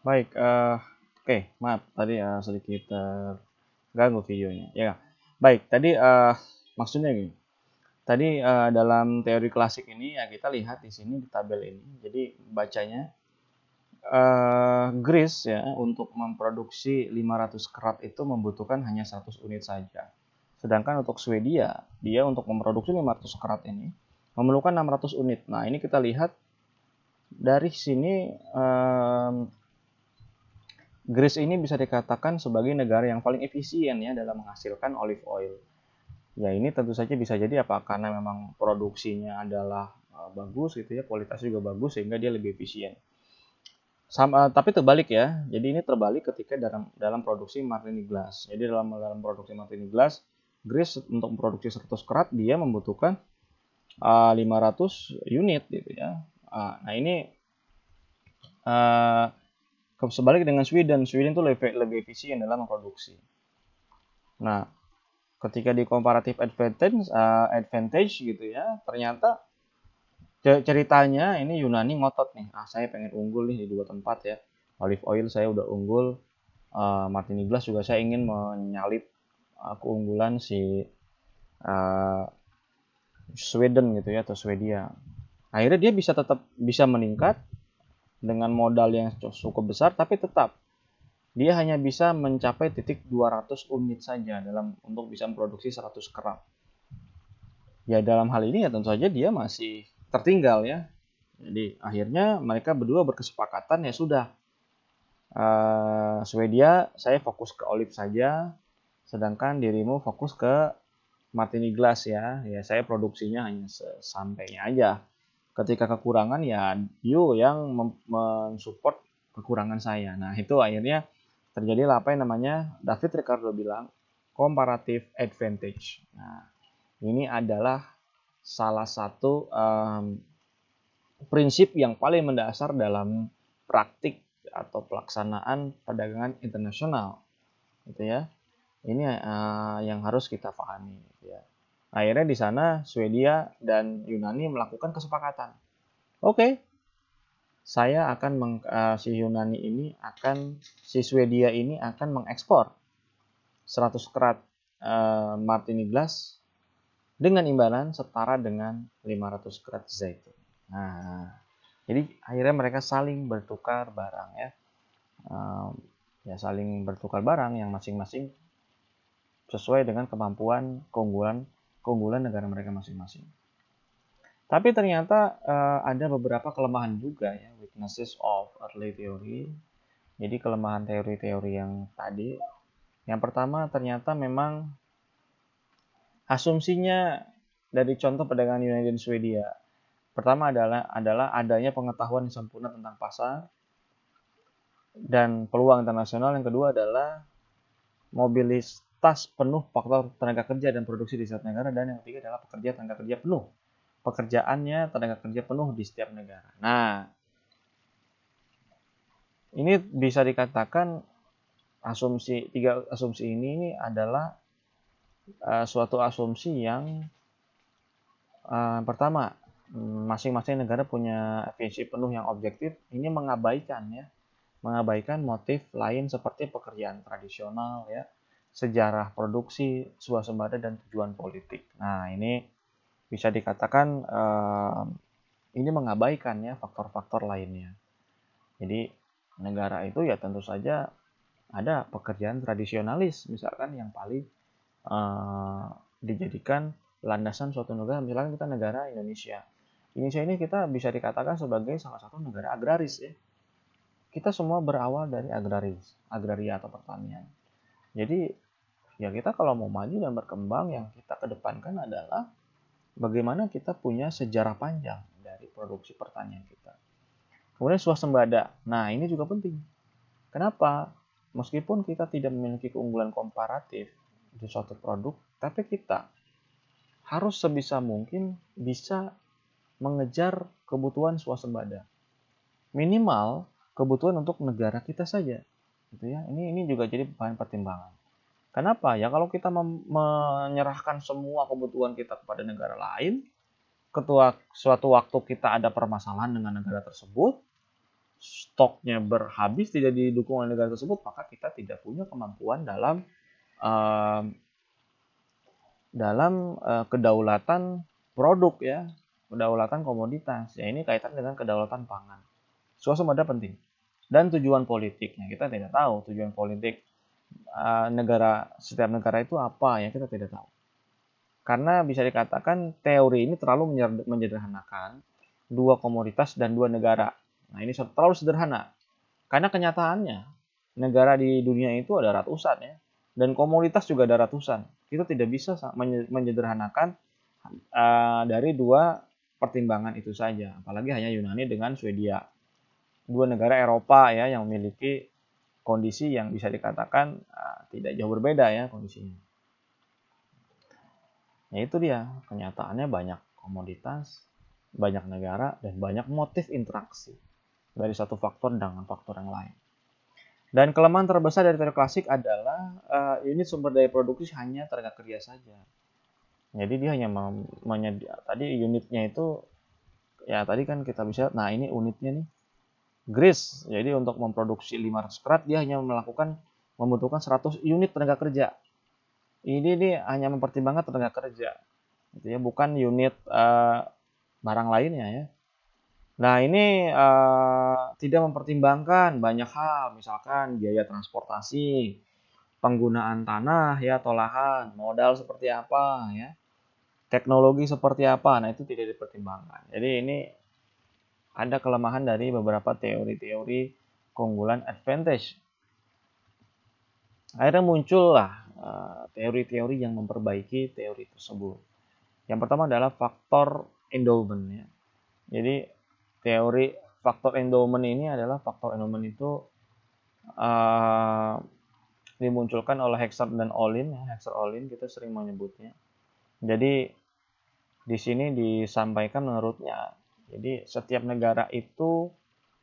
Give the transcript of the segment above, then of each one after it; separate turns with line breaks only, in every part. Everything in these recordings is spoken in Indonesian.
Baik, oke, maaf tadi sedikit terganggu videonya. Ya, baik. Tadi maksudnya gini. Tadi dalam teori klasik ini ya kita lihat di sini di tabel ini. Jadi bacanya Greece ya untuk memproduksi 500 kerat itu membutuhkan hanya 100 unit saja. Sedangkan untuk Swedia, dia untuk memproduksi 500 kerat ini memerlukan 600 unit. Nah, ini kita lihat dari sini Greece ini bisa dikatakan sebagai negara yang paling efisien ya dalam menghasilkan olive oil. Ya ini tentu saja bisa jadi apa karena memang produksinya adalah bagus gitu ya, kualitasnya juga bagus sehingga dia lebih efisien. Sama, tapi terbalik ya. Jadi ini terbalik ketika dalam produksi martini glass. Jadi dalam produksi martini glass, Greece untuk memproduksi 100 kerat dia membutuhkan 500 unit gitu ya. Nah ini uh, sebalik dengan Sweden. Sweden itu lebih efisien dalam memproduksi. Nah, ketika di comparative advantage gitu ya, ternyata ceritanya ini Yunani ngotot nih. Saya pengen unggul nih di dua tempat ya. Olive oil saya udah unggul, Martini Glass juga saya ingin menyalip keunggulan si uh, Sweden gitu ya atau Swedia. Akhirnya dia bisa tetap bisa meningkat dengan modal yang cukup besar, tapi tetap dia hanya bisa mencapai titik 200 unit saja untuk bisa memproduksi 100 kerat. Ya dalam hal ini ya tentu saja dia masih tertinggal ya. Jadi akhirnya mereka berdua berkesepakatan ya sudah, Swedia saya fokus ke olive saja, sedangkan dirimu fokus ke martini glass ya. Ya saya produksinya hanya sesampainya aja. Ketika kekurangan ya you yang mensupport kekurangan saya. Nah itu akhirnya terjadilah apa yang namanya David Ricardo bilang comparative advantage. Nah ini adalah salah satu prinsip yang paling mendasar dalam praktik atau pelaksanaan perdagangan internasional, gitu ya. Ini yang harus kita pahami, gitu ya. Akhirnya di sana Swedia dan Yunani melakukan kesepakatan. Oke, saya akan si Swedia ini akan mengekspor 100 kerat martini glass dengan imbalan setara dengan 500 kerat zaitun. Nah, jadi akhirnya mereka saling bertukar barang ya. Ya saling bertukar barang yang masing-masing sesuai dengan kemampuan keunggulan negara mereka masing-masing. Tapi ternyata ada beberapa kelemahan juga ya, weaknesses of early theory. Jadi kelemahan teori-teori yang tadi. Yang pertama ternyata memang asumsinya dari contoh perdagangan Yunani dan Swedia. Pertama adalah adanya pengetahuan yang sempurna tentang pasar dan peluang internasional. Yang kedua adalah mobilitas penuh faktor tenaga kerja dan produksi di setiap negara. Dan yang ketiga adalah tenaga kerja penuh. Pekerjaannya tenaga kerja penuh di setiap negara. Nah, ini bisa dikatakan tiga asumsi ini adalah suatu asumsi yang pertama, masing-masing negara punya efisiensi penuh yang objektif. Ini mengabaikan motif lain seperti pekerjaan tradisional ya, sejarah produksi, swasembada dan tujuan politik. Nah, ini bisa dikatakan ini mengabaikan ya faktor-faktor lainnya. Jadi negara itu ya tentu saja ada pekerjaan tradisionalis misalkan yang paling dijadikan landasan suatu negara. Misalkan kita negara Indonesia. Indonesia ini kita bisa dikatakan sebagai salah satu negara agraris ya. Kita semua berawal dari agraria atau pertanian. Jadi ya kita kalau mau maju dan berkembang yang kita kedepankan adalah bagaimana kita punya sejarah panjang dari produksi pertanian kita. Kemudian swasembada. Nah ini juga penting. Kenapa? Meskipun kita tidak memiliki keunggulan komparatif di suatu produk, tapi kita harus sebisa mungkin bisa mengejar kebutuhan swasembada. Minimal kebutuhan untuk negara kita saja. Gitu ya. Ini juga jadi bahan pertimbangan. Kenapa? Ya kalau kita menyerahkan semua kebutuhan kita kepada negara lain, suatu waktu kita ada permasalahan dengan negara tersebut, stoknya berhabis, tidak didukung oleh negara tersebut, maka kita tidak punya kemampuan dalam kedaulatan produk ya, kedaulatan komoditas. Ya ini kaitan dengan kedaulatan pangan. Swasembada penting. Dan tujuan politiknya kita tidak tahu, tujuan politik setiap negara itu apa ya, kita tidak tahu. Karena bisa dikatakan teori ini terlalu menyederhanakan dua komoditas dan dua negara. Nah ini terlalu sederhana. Karena kenyataannya negara di dunia itu ada ratusan ya, dan komoditas juga ada ratusan. Kita tidak bisa menyederhanakan dari dua pertimbangan itu saja. Apalagi hanya Yunani dengan Swedia, dua negara Eropa ya yang memiliki kondisi yang bisa dikatakan tidak jauh berbeda ya kondisinya. Ya itu dia, kenyataannya banyak komoditas, banyak negara, dan banyak motif interaksi dari satu faktor dengan faktor yang lain. Dan kelemahan terbesar dari teori klasik adalah unit sumber daya produksi hanya tenaga kerja saja. Jadi dia hanya tadi unitnya itu, ya tadi kan kita bisa, nah ini unitnya nih, grease. Jadi untuk memproduksi 500 karat dia hanya membutuhkan 100 unit tenaga kerja. Ini hanya mempertimbangkan tenaga kerja, gitu ya, bukan unit barang lainnya ya. Nah ini tidak mempertimbangkan banyak hal, misalkan biaya transportasi, penggunaan tanah ya atau lahan, modal seperti apa ya, teknologi seperti apa. Nah itu tidak dipertimbangkan. Jadi ini ada kelemahan dari beberapa teori-teori keunggulan advantage. Akhirnya muncullah teori-teori yang memperbaiki teori tersebut. Yang pertama adalah faktor endowment ya. Jadi teori faktor endowment ini adalah faktor endowment itu dimunculkan oleh Hexer dan Olin ya. Hexer-Olin kita sering menyebutnya. Jadi di sini disampaikan menurutnya, jadi setiap negara itu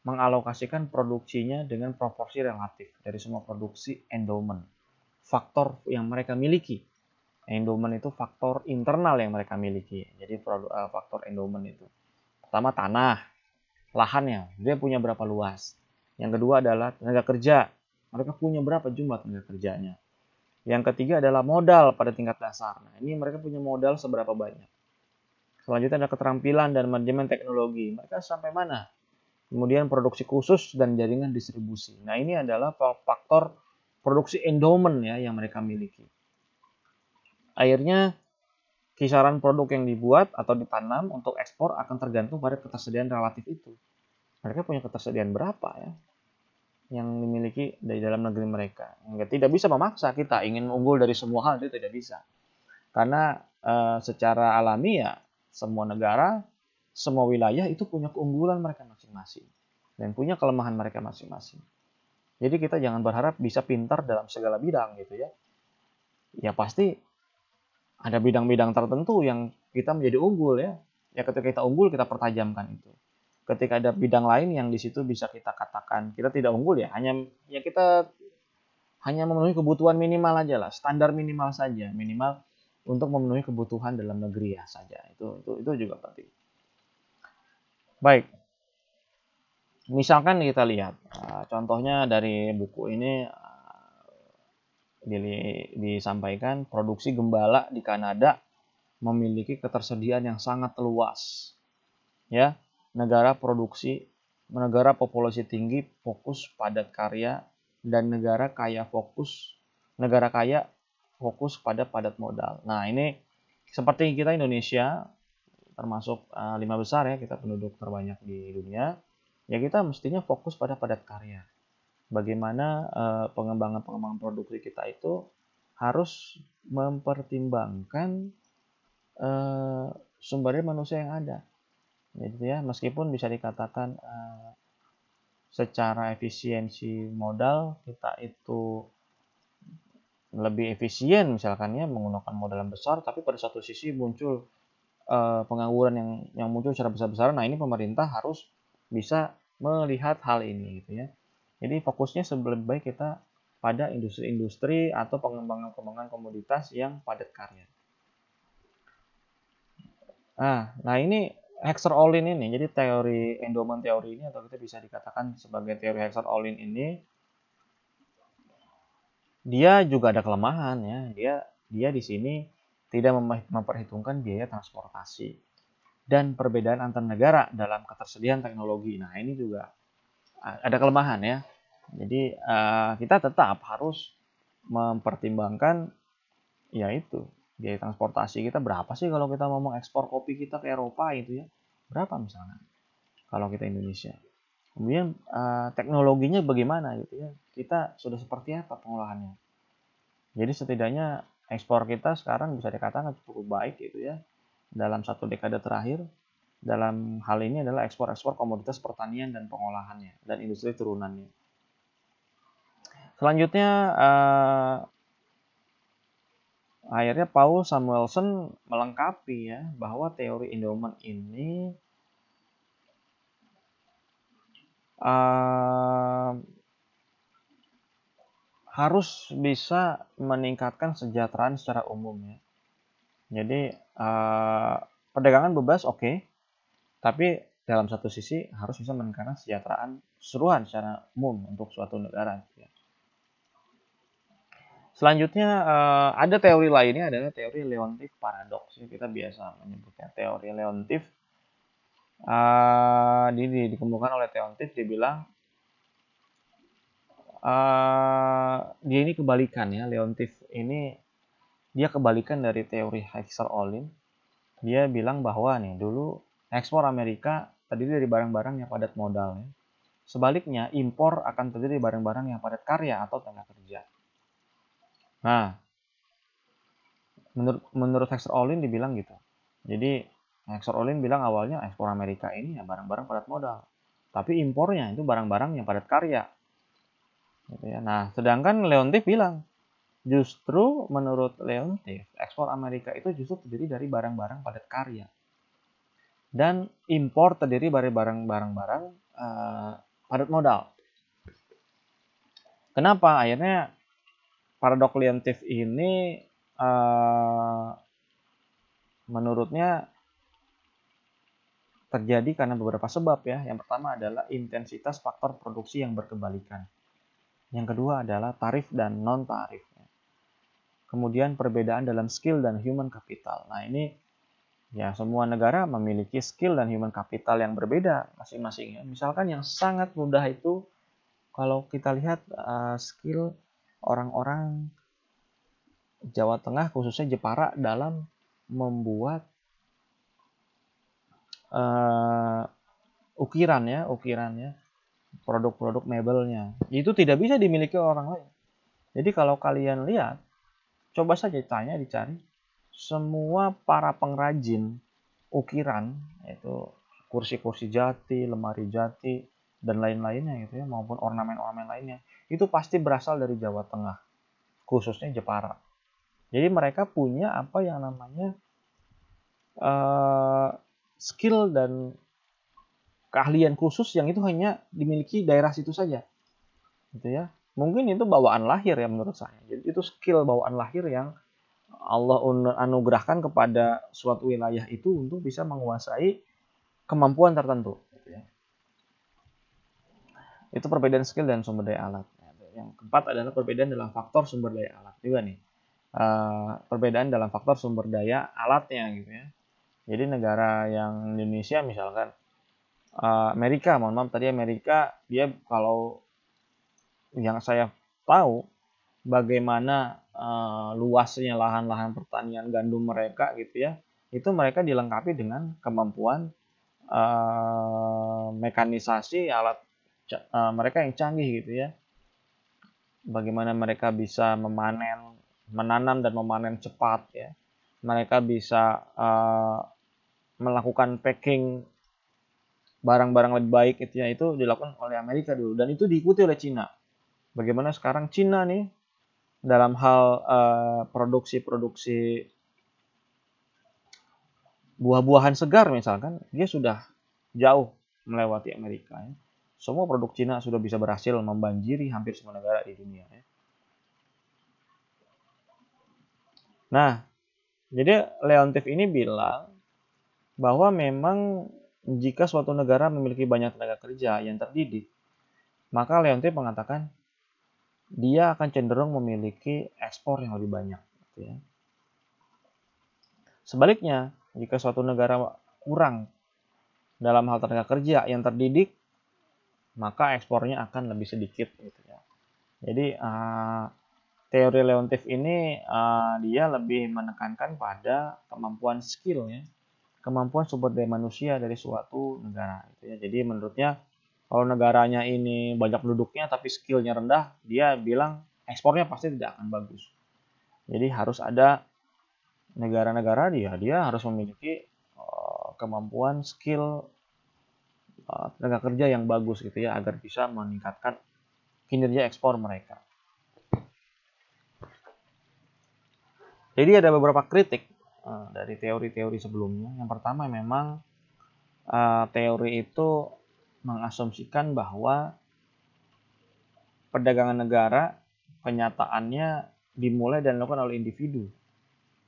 mengalokasikan produksinya dengan proporsi relatif dari semua produksi endowment. Faktor yang mereka miliki. Endowment itu faktor internal yang mereka miliki. Jadi faktor endowment itu. Pertama tanah, lahannya, dia punya berapa luas. Yang kedua adalah tenaga kerja. Mereka punya berapa jumlah tenaga kerjanya. Yang ketiga adalah modal pada tingkat dasar. Nah, ini mereka punya modal seberapa banyak. Selanjutnya ada keterampilan dan manajemen teknologi. Mereka sampai mana? Kemudian produksi khusus dan jaringan distribusi. Nah, ini adalah faktor produksi endowment ya yang mereka miliki. Akhirnya kisaran produk yang dibuat atau ditanam untuk ekspor akan tergantung pada ketersediaan relatif itu. Mereka punya ketersediaan berapa ya yang dimiliki dari dalam negeri mereka. Tidak bisa memaksa kita ingin unggul dari semua hal, itu tidak bisa. Karena secara alami ya semua negara, semua wilayah itu punya keunggulan mereka masing-masing dan punya kelemahan mereka masing-masing. Jadi kita jangan berharap bisa pintar dalam segala bidang gitu ya. Ya pasti ada bidang-bidang tertentu yang kita menjadi unggul ya. Ya ketika kita unggul kita pertajamkan itu. Ketika ada bidang lain yang di situ bisa kita katakan kita tidak unggul ya, kita hanya memenuhi kebutuhan minimal aja lah, standar minimal saja, minimal untuk memenuhi kebutuhan dalam negeri ya saja. Itu juga penting. Baik. Misalkan kita lihat contohnya dari buku ini disampaikan produksi gembala di Kanada memiliki ketersediaan yang sangat luas. Ya, negara populasi tinggi fokus padat karya dan negara kaya fokus pada padat modal. Nah, ini seperti kita Indonesia termasuk 5 besar ya, kita penduduk terbanyak di dunia. Ya kita mestinya fokus pada padat karya. Bagaimana pengembangan produksi kita itu harus mempertimbangkan sumber daya manusia yang ada. Jadi ya, meskipun bisa dikatakan secara efisiensi modal kita itu lebih efisien misalkan ya menggunakan modal yang besar, tapi pada satu sisi muncul pengangguran yang muncul secara besar-besaran. Nah ini pemerintah harus bisa melihat hal ini gitu ya. Jadi fokusnya lebih baik kita pada industri-industri atau pengembangan komoditas yang padat karya. Nah ini Hexer-Ohlin ini, jadi teori endowment teori ini, atau kita bisa dikatakan sebagai teori Hexer-Ohlin ini, dia juga ada kelemahan ya. Dia di sini tidak memperhitungkan biaya transportasi dan perbedaan antar negara dalam ketersediaan teknologi. Nah, ini juga ada kelemahan ya. Jadi kita tetap harus mempertimbangkan yaitu biaya transportasi kita berapa sih kalau kita mau ekspor kopi kita ke Eropa itu ya. Berapa misalnya kalau kita Indonesia. Kemudian teknologinya bagaimana gitu ya. Kita sudah seperti apa pengolahannya. Jadi setidaknya ekspor kita sekarang bisa dikatakan cukup baik gitu ya. Dalam 1 dekade terakhir, dalam hal ini adalah ekspor-ekspor komoditas pertanian dan pengolahannya dan industri turunannya. Selanjutnya akhirnya Paul Samuelson melengkapi ya bahwa teori endowment ini harus bisa meningkatkan kesejahteraan secara umum ya. Jadi perdagangan bebas oke, tapi dalam satu sisi harus bisa meningkatkan kesejahteraan keseluruhan secara umum untuk suatu negara. Ya. Selanjutnya ada teori lainnya adalah teori Leontief paradox. Kita biasa menyebutnya teori Leontief. Dikemukakan oleh Leontief, dia bilang dia ini kebalikan ya. Leontief ini dia kebalikan dari teori Hexer-Ohlin. Dia bilang bahwa nih dulu ekspor Amerika terdiri dari barang-barang yang padat modal ya. Sebaliknya impor akan terdiri dari barang-barang yang padat karya atau tenaga kerja. Nah, menurut Hexer-Ohlin dibilang gitu. Jadi Hexer-Ohlin bilang awalnya ekspor Amerika ini ya barang-barang padat modal. Tapi impornya itu barang-barang yang padat karya. Gitu ya. Nah, sedangkan Leontief bilang justru menurut Leontief, ekspor Amerika itu justru terdiri dari barang-barang padat karya. Dan impor terdiri dari barang-barang padat modal. Kenapa? Akhirnya paradoks Leontief ini menurutnya terjadi karena beberapa sebab ya. Yang pertama adalah intensitas faktor produksi yang berkebalikan. Yang kedua adalah tarif dan non-tarif. Kemudian perbedaan dalam skill dan human capital. Nah ini ya semua negara memiliki skill dan human capital yang berbeda masing-masing. Ya. Misalkan yang sangat mudah itu kalau kita lihat skill orang-orang Jawa Tengah khususnya Jepara dalam membuat ukirannya, produk-produk mebelnya. Itu tidak bisa dimiliki orang lain. Jadi kalau kalian lihat, coba saja dicari semua para pengrajin ukiran, yaitu kursi-kursi jati, lemari jati, dan lain-lainnya gitu ya, maupun ornamen-ornamen lainnya, itu pasti berasal dari Jawa Tengah, khususnya Jepara. Jadi mereka punya apa yang namanya skill dan keahlian khusus yang itu hanya dimiliki daerah situ saja, gitu ya. Mungkin itu bawaan lahir ya menurut saya. Jadi itu skill bawaan lahir yang Allah anugerahkan kepada suatu wilayah itu untuk bisa menguasai kemampuan tertentu. Gitu ya. Itu perbedaan skill dan sumber daya alat. Yang keempat adalah perbedaan dalam faktor sumber daya alat juga nih. Perbedaan dalam faktor sumber daya alatnya gitu ya. Jadi negara yang Indonesia misalkan Amerika, mohon maaf tadi Amerika, dia kalau yang saya tahu bagaimana luasnya lahan-lahan pertanian gandum mereka gitu ya, itu mereka dilengkapi dengan kemampuan mekanisasi alat mereka yang canggih gitu ya. Bagaimana mereka bisa menanam dan memanen cepat ya. Mereka bisa melakukan packing barang-barang lebih baik itu dilakukan oleh Amerika dulu dan itu diikuti oleh Cina. Bagaimana sekarang Cina nih dalam hal produksi buah-buahan segar misalkan dia sudah jauh melewati Amerika. Ya. Semua produk Cina sudah bisa berhasil membanjiri hampir semua negara di dunia. Ya. Nah, jadi Leontief ini bilang bahwa memang jika suatu negara memiliki banyak tenaga kerja yang terdidik, maka Leontief mengatakan dia akan cenderung memiliki ekspor yang lebih banyak. Gitu ya. Sebaliknya, jika suatu negara kurang dalam hal tenaga kerja yang terdidik, maka ekspornya akan lebih sedikit. Gitu ya. Jadi teori Leontief ini dia lebih menekankan pada kemampuan skill ya, kemampuan sumber daya manusia dari suatu negara. Gitu ya. Jadi menurutnya kalau negaranya ini banyak penduduknya tapi skillnya rendah, dia bilang ekspornya pasti tidak akan bagus. Jadi harus ada negara-negara dia harus memiliki kemampuan skill tenaga kerja yang bagus gitu ya agar bisa meningkatkan kinerja ekspor mereka. Jadi ada beberapa kritik dari teori-teori sebelumnya. Yang pertama memang teori itu mengasumsikan bahwa perdagangan negara kenyataannya dimulai dan dilakukan oleh individu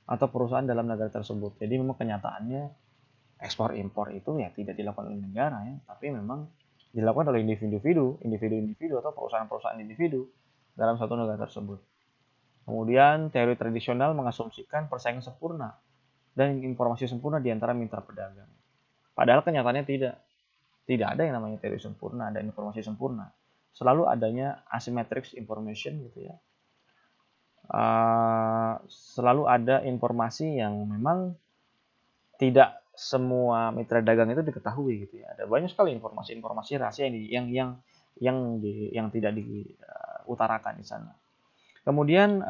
atau perusahaan dalam negara tersebut. Jadi memang kenyataannya ekspor impor itu ya tidak dilakukan oleh negara ya, tapi memang dilakukan oleh individu atau perusahaan-perusahaan individu dalam satu negara tersebut. Kemudian teori tradisional mengasumsikan persaingan sempurna dan informasi sempurna di antara mitra pedagang. Padahal kenyataannya tidak. Tidak ada yang namanya teori sempurna dan informasi sempurna. Selalu adanya asymmetric information gitu ya. Selalu ada informasi yang memang tidak semua mitra dagang itu diketahui gitu ya. Ada banyak sekali informasi-informasi rahasia yang tidak diutarakan di sana. Kemudian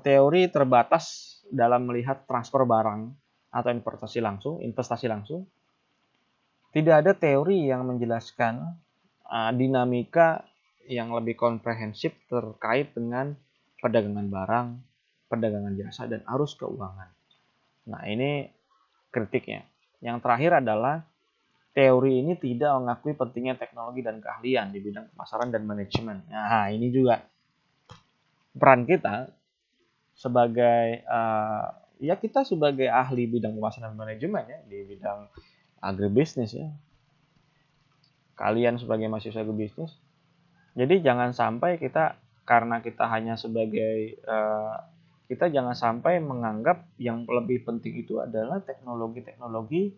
teori terbatas dalam melihat transfer barang atau investasi langsung. Tidak ada teori yang menjelaskan dinamika yang lebih komprehensif terkait dengan perdagangan barang, perdagangan jasa, dan arus keuangan. Nah, ini kritiknya. Yang terakhir adalah teori ini tidak mengakui pentingnya teknologi dan keahlian di bidang pemasaran dan manajemen. Nah, ini juga peran kita sebagai ya kita sebagai ahli bidang pemasaran dan manajemen ya di bidang agribisnis ya. Kalian sebagai mahasiswa agribisnis. Jadi jangan sampai kita karena kita hanya sebagai kita jangan sampai menganggap yang lebih penting itu adalah teknologi-teknologi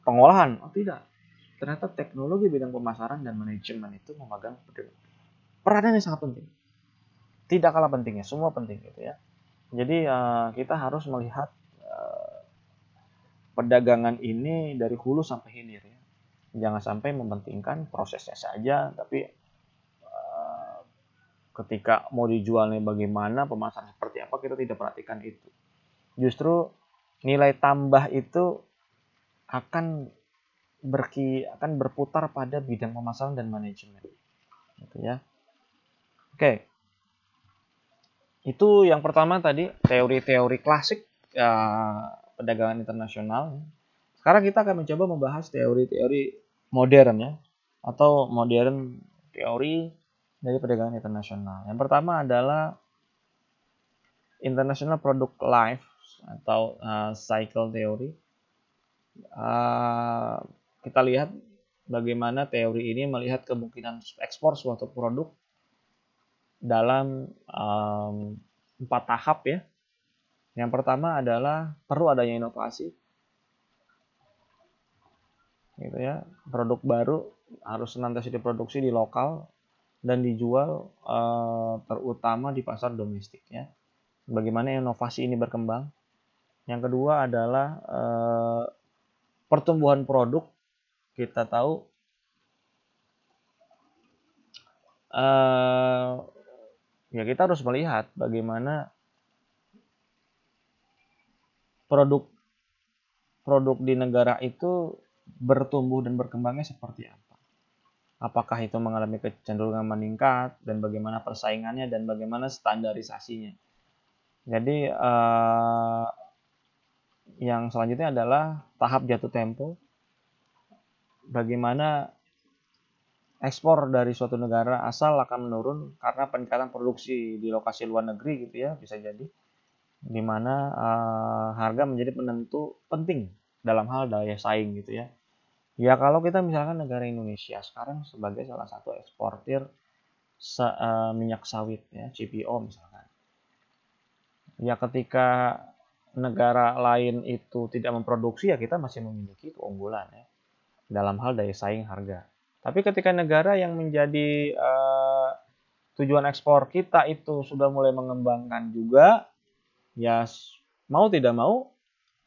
pengolahan. Oh tidak. Ternyata teknologi bidang pemasaran dan manajemen itu memegang peranan yang sangat penting. Tidak kalah pentingnya, semua penting gitu ya. Jadi kita harus melihat perdagangan ini dari hulu sampai hilir ya. Jangan sampai mementingkan prosesnya saja, tapi ketika mau dijualnya bagaimana, pemasaran seperti apa, kita tidak perhatikan itu. Justru nilai tambah itu akan berputar pada bidang pemasaran dan manajemen. Gitu ya. Oke. Itu yang pertama tadi, teori-teori klasik perdagangan internasional. Sekarang kita akan mencoba membahas teori-teori modern ya, atau modern teori dari perdagangan internasional. Yang pertama adalah International Product Life atau Cycle Theory. Kita lihat bagaimana teori ini melihat kemungkinan ekspor suatu produk dalam 4 tahap ya. Yang pertama adalah perlu adanya inovasi, gitu ya. Produk baru harus senantiasa diproduksi di lokal dan dijual terutama di pasar domestik ya. Bagaimana inovasi ini berkembang. Yang kedua adalah pertumbuhan produk. Kita tahu ya kita harus melihat bagaimana produk di negara itu bertumbuh dan berkembangnya seperti apa. Apakah itu mengalami kecenderungan meningkat dan bagaimana persaingannya dan bagaimana standarisasinya. Jadi yang selanjutnya adalah tahap jatuh tempo. Bagaimana ekspor dari suatu negara asal akan menurun karena peningkatan produksi di lokasi luar negeri gitu ya, bisa jadi di mana harga menjadi penentu penting dalam hal daya saing gitu ya. Ya kalau kita misalkan negara Indonesia sekarang sebagai salah satu eksportir minyak sawit ya, CPO misalkan. Ya ketika negara lain itu tidak memproduksi ya kita masih memiliki keunggulan ya dalam hal daya saing harga. Tapi ketika negara yang menjadi tujuan ekspor kita itu sudah mulai mengembangkan juga, ya mau tidak mau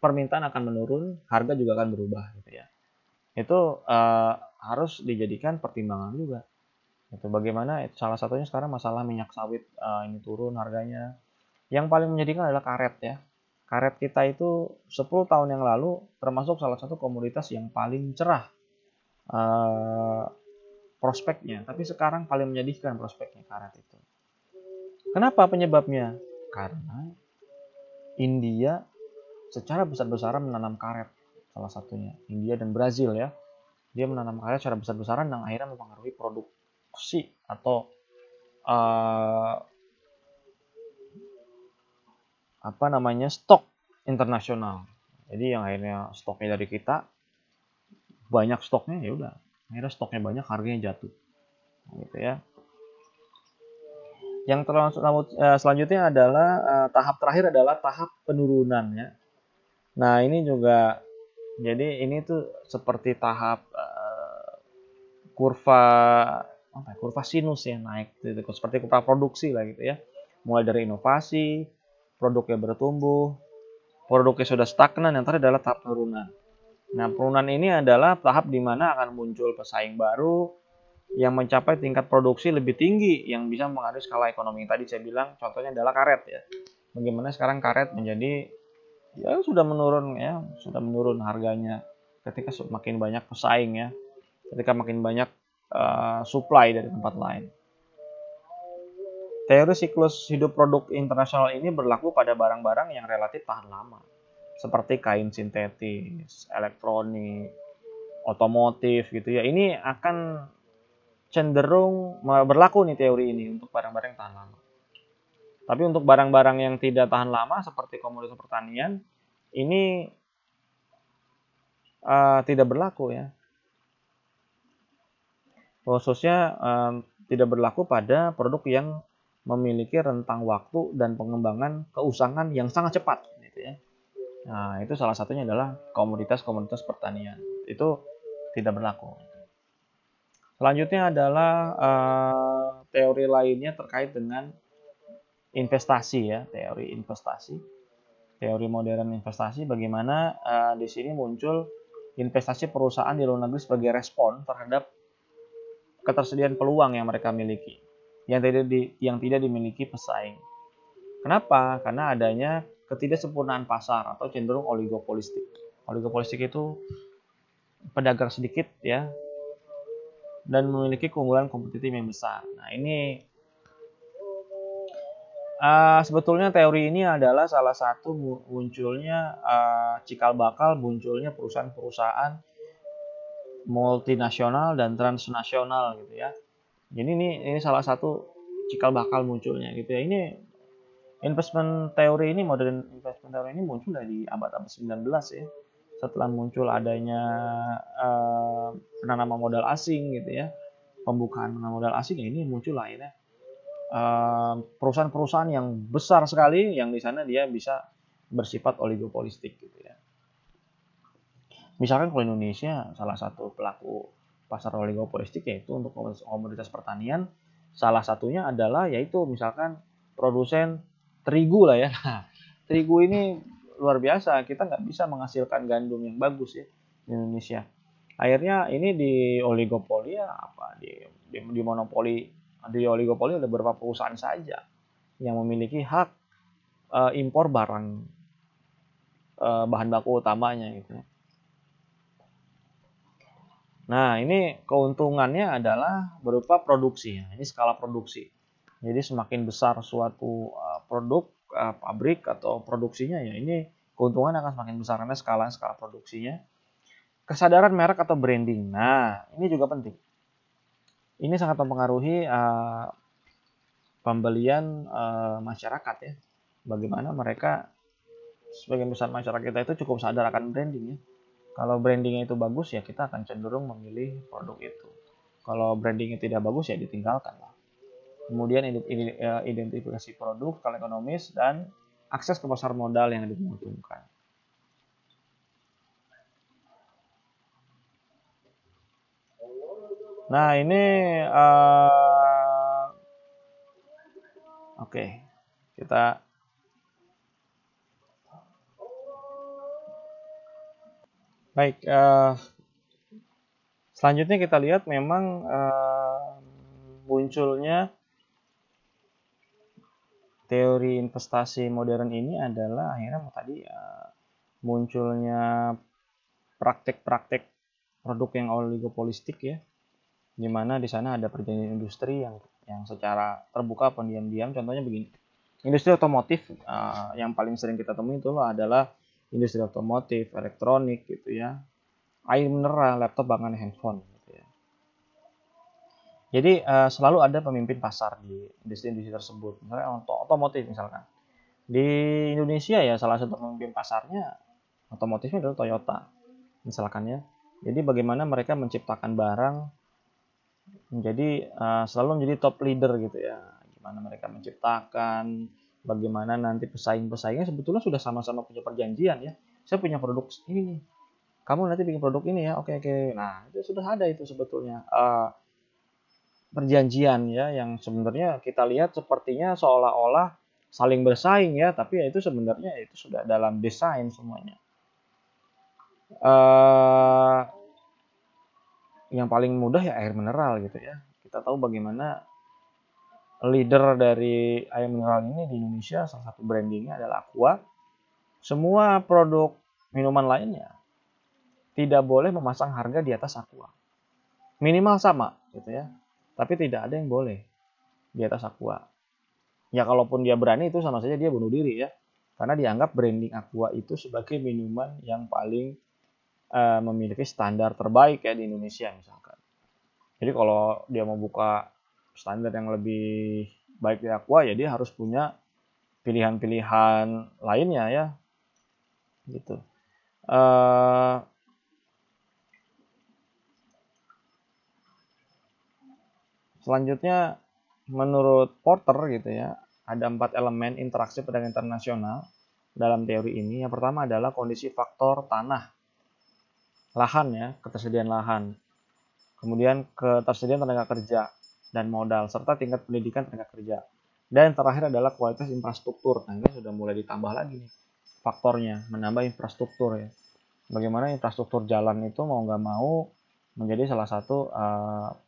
permintaan akan menurun, harga juga akan berubah gitu ya. Itu harus dijadikan pertimbangan juga. Itu bagaimana salah satunya sekarang masalah minyak sawit ini turun harganya. Yang paling menyedihkan adalah karet ya. Karet kita itu 10 tahun yang lalu termasuk salah satu komoditas yang paling cerah prospeknya, tapi sekarang paling menyedihkan prospeknya karet itu. Kenapa penyebabnya? Karena India secara besar-besaran menanam karet, salah satunya India dan Brazil ya. Dia menanam karet secara besar-besaran yang akhirnya mempengaruhi produksi atau stok internasional. Jadi yang akhirnya stoknya dari kita banyak stoknya, ya udah akhirnya stoknya banyak, harganya jatuh gitu ya. Yang selanjutnya adalah tahap terakhir adalah tahap penurunan ya. Nah ini juga, jadi ini tuh seperti tahap kurva sinus ya, naik gitu, seperti kurva produksi lah gitu ya. Mulai dari inovasi, produknya bertumbuh, produknya sudah stagnan, yang terakhir adalah tahap penurunan. Nah penurunan ini adalah tahap di mana akan muncul pesaing baru yang mencapai tingkat produksi lebih tinggi yang bisa mengaruhi skala ekonomi. Tadi saya bilang contohnya adalah karet ya. Bagaimana sekarang karet menjadi ya sudah menurun harganya ketika makin banyak pesaing ya. Ketika makin banyak supply dari tempat lain. Teori siklus hidup produk internasional ini berlaku pada barang-barang yang relatif tahan lama, seperti kain sintetis, elektronik, otomotif gitu ya. Ini akan cenderung berlaku nih teori ini untuk barang-barang yang tahan lama. Tapi untuk barang-barang yang tidak tahan lama seperti komoditas pertanian ini tidak berlaku ya. Khususnya tidak berlaku pada produk yang memiliki rentang waktu dan pengembangan keusangan yang sangat cepat gitu ya. Nah, itu salah satunya adalah komoditas-komoditas pertanian. Itu tidak berlaku. Selanjutnya adalah teori lainnya terkait dengan investasi ya, teori investasi, teori modern investasi. Bagaimana di sini muncul investasi perusahaan di luar negeri sebagai respon terhadap ketersediaan peluang yang mereka miliki, yang tidak dimiliki pesaing. Kenapa? Karena adanya ketidaksempurnaan pasar atau cenderung oligopolistik. Oligopolistik itu pedagang sedikit ya, dan memiliki keunggulan kompetitif yang besar. Nah ini sebetulnya teori ini adalah salah satu munculnya cikal bakal munculnya perusahaan-perusahaan multinasional dan transnasional gitu ya. Jadi ini salah satu cikal bakal munculnya gitu ya. Ini modern investment teori ini muncul dari abad-abad 19 ya. Setelah muncul adanya penanaman modal asing gitu ya, pembukaan modal asing ya, ini muncul akhirnya perusahaan-perusahaan yang besar sekali yang di sana dia bisa bersifat oligopolistik gitu ya. Misalkan kalau Indonesia salah satu pelaku pasar oligopolistik yaitu untuk komoditas pertanian, salah satunya adalah yaitu misalkan produsen terigu lah ya. Terigu ini luar biasa, kita nggak bisa menghasilkan gandum yang bagus ya di Indonesia. Akhirnya ini di oligopoli ya di monopoli, di oligopoli ada beberapa perusahaan saja yang memiliki hak impor barang bahan baku utamanya gitu. Nah ini keuntungannya adalah berupa produksi. Ini skala produksi. Jadi semakin besar suatu produk pabrik atau produksinya ya ini keuntungan akan semakin besar karena skala produksinya. Kesadaran merek atau branding. Nah, ini juga penting. Ini sangat mempengaruhi pembelian masyarakat ya. Bagaimana mereka sebagian besar masyarakat kita itu cukup sadar akan branding ya. Kalau brandingnya itu bagus ya kita akan cenderung memilih produk itu. Kalau brandingnya tidak bagus ya ditinggalkan lah. Kemudian identifikasi produk, skala ekonomis, dan akses ke pasar modal yang dibutuhkan. Nah ini oke, kita baik. Selanjutnya kita lihat memang munculnya teori investasi modern ini adalah akhirnya tadi munculnya praktek-praktek produk yang oligopolistik ya, di mana di sana ada perjanjian industri yang secara terbuka atau diam-diam. Contohnya begini, industri otomotif yang paling sering kita temui itu adalah industri otomotif, elektronik gitu ya, air mineral, laptop, bahkan handphone gitu ya. Jadi selalu ada pemimpin pasar di industri-industri tersebut. Misalnya untuk otomotif misalkan. Di Indonesia ya salah satu pemimpin pasarnya otomotifnya adalah Toyota misalkan ya. Jadi bagaimana mereka menciptakan barang menjadi selalu menjadi top leader gitu ya. Gimana mereka menciptakan, bagaimana nanti pesaing-pesaingnya sebetulnya sudah sama-sama punya perjanjian ya. Saya punya produk ini nih. Kamu nanti bikin produk ini ya. Oke oke. Nah, itu sudah ada itu sebetulnya. Perjanjian ya yang sebenarnya kita lihat sepertinya seolah-olah saling bersaing ya, tapi ya itu sebenarnya itu sudah dalam desain semuanya. Yang paling mudah ya air mineral gitu ya. Kita tahu bagaimana leader dari air mineral ini di Indonesia, salah satu brandingnya adalah Aqua. Semua produk minuman lainnya tidak boleh memasang harga di atas Aqua. Minimal sama gitu ya. Tapi tidak ada yang boleh di atas Aqua. Ya kalaupun dia berani itu sama saja dia bunuh diri ya. Karena dianggap branding Aqua itu sebagai minuman yang paling memiliki standar terbaik ya di Indonesia misalkan. Jadi kalau dia mau buka standar yang lebih baik di Aqua ya dia harus punya pilihan-pilihan lainnya ya. Gitu. Selanjutnya menurut Porter gitu ya, ada 4 elemen interaksi perdagangan internasional dalam teori ini. Yang pertama adalah kondisi faktor tanah, lahan ya, ketersediaan lahan. Kemudian ketersediaan tenaga kerja dan modal, serta tingkat pendidikan tenaga kerja. Dan terakhir adalah kualitas infrastruktur. Nah ini sudah mulai ditambah lagi nih faktornya, menambah infrastruktur ya. Bagaimana infrastruktur jalan itu mau nggak mau menjadi salah satu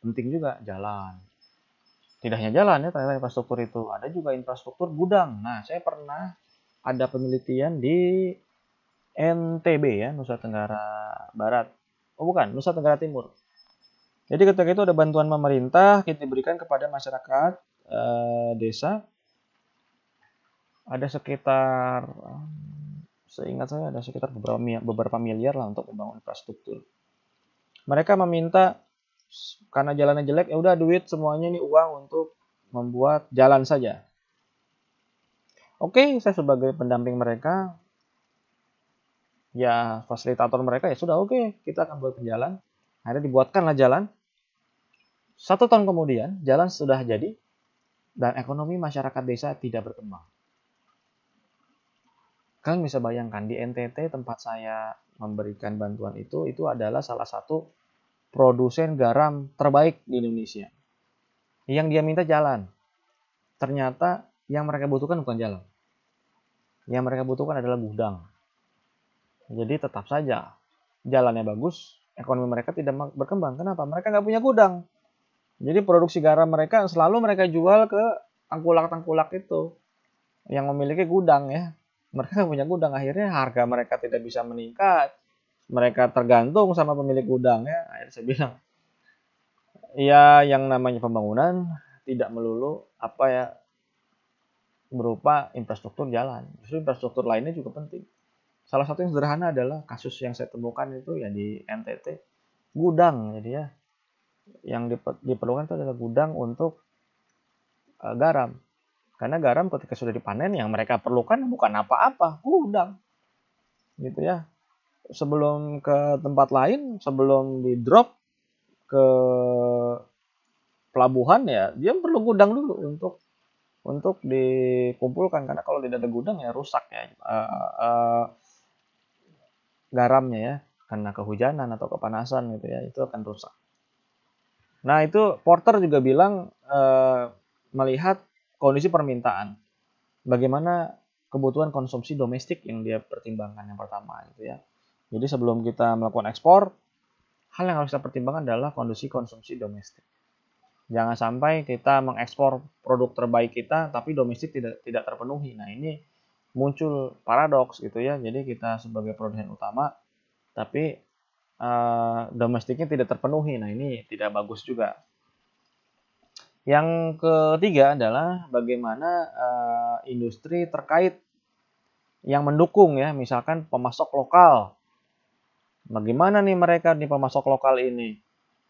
penting juga jalan. Tidak hanya jalan ya ternyata infrastruktur itu, ada juga infrastruktur gudang. Nah saya pernah ada penelitian di NTB ya, Nusa Tenggara Barat. Oh bukan, Nusa Tenggara Timur. Jadi ketika itu ada bantuan pemerintah kita diberikan kepada masyarakat desa. Ada sekitar, seingat saya ada sekitar beberapa miliar lah untuk membangun infrastruktur. Mereka meminta karena jalannya jelek, ya udah duit semuanya ini uang untuk membuat jalan saja. Oke, saya sebagai pendamping mereka, ya fasilitator mereka ya sudah oke, kita akan buat jalan. Akhirnya dibuatkanlah jalan. 1 tahun kemudian jalan sudah jadi dan ekonomi masyarakat desa tidak berkembang. Kalian bisa bayangkan di NTT tempat saya memberikan bantuan itu adalah salah satu produsen garam terbaik di Indonesia. Yang dia minta jalan. Ternyata yang mereka butuhkan bukan jalan. Yang mereka butuhkan adalah gudang. Jadi tetap saja jalannya bagus, ekonomi mereka tidak berkembang. Kenapa? Mereka nggak punya gudang. Jadi produksi garam mereka selalu mereka jual ke tengkulak-tengkulak itu yang memiliki gudang ya. Mereka nggak punya gudang, akhirnya harga mereka tidak bisa meningkat. Mereka tergantung sama pemilik gudang ya. Akhirnya saya bilang, ya yang namanya pembangunan tidak melulu apa ya berupa infrastruktur jalan. Justru infrastruktur lainnya juga penting. Salah satu yang sederhana adalah kasus yang saya temukan itu ya di NTT, gudang. Jadi ya yang diperlukan itu adalah gudang untuk garam. Karena garam ketika sudah dipanen yang mereka perlukan bukan apa-apa, gudang. Gitu ya. sebelum ke tempat lain, sebelum di drop ke pelabuhan ya dia perlu gudang dulu untuk dikumpulkan, karena kalau tidak ada gudang ya rusak ya garamnya ya, karena kehujanan atau kepanasan gitu ya, itu akan rusak. Nah itu Porter juga bilang melihat kondisi permintaan, bagaimana kebutuhan konsumsi domestik yang dia pertimbangkan yang pertama gitu ya. Jadi sebelum kita melakukan ekspor, hal yang harus kita pertimbangkan adalah kondisi konsumsi domestik. Jangan sampai kita mengekspor produk terbaik kita tapi domestik tidak terpenuhi. Nah, ini muncul paradoks gitu ya. Jadi kita sebagai produsen utama tapi domestiknya tidak terpenuhi. Nah, ini tidak bagus juga. Yang ketiga adalah bagaimana industri terkait yang mendukung ya, misalkan pemasok lokal. Bagaimana nih mereka nih pemasok lokal ini?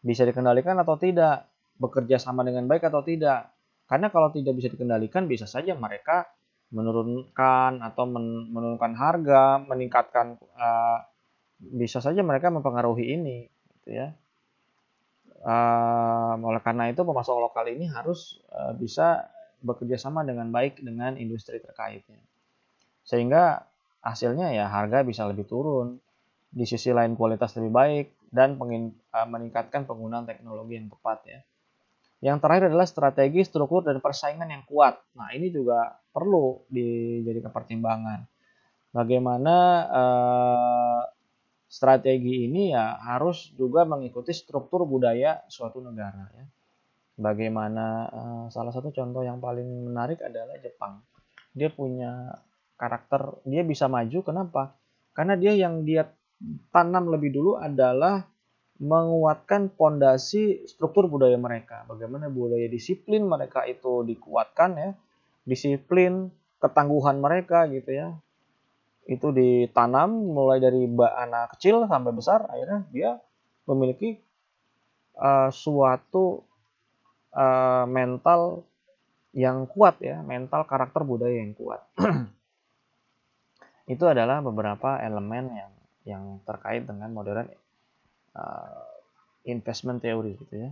Bisa dikendalikan atau tidak? Bekerja sama dengan baik atau tidak? Karena kalau tidak bisa dikendalikan, bisa saja mereka menurunkan atau menurunkan harga, meningkatkan, bisa saja mereka mempengaruhi ini, gitu ya. Oleh karena itu pemasok lokal ini harus bisa bekerja sama dengan baik dengan industri terkaitnya, sehingga hasilnya ya harga bisa lebih turun, di sisi lain kualitas lebih baik, dan meningkatkan penggunaan teknologi yang tepat ya. Yang terakhir adalah strategi, struktur, dan persaingan yang kuat. Nah ini juga perlu dijadikan pertimbangan. Bagaimana strategi ini ya harus juga mengikuti struktur budaya suatu negara ya. Bagaimana salah satu contoh yang paling menarik adalah Jepang. Dia punya karakter, dia bisa maju, kenapa? Karena dia tanam lebih dulu adalah menguatkan pondasi struktur budaya mereka. Bagaimana budaya disiplin mereka itu dikuatkan ya. Disiplin, ketangguhan mereka gitu ya. Itu ditanam mulai dari anak kecil sampai besar, akhirnya dia memiliki suatu mental yang kuat ya, mental karakter budaya yang kuat. Itu adalah beberapa elemen yang terkait dengan modern investment theory gitu ya.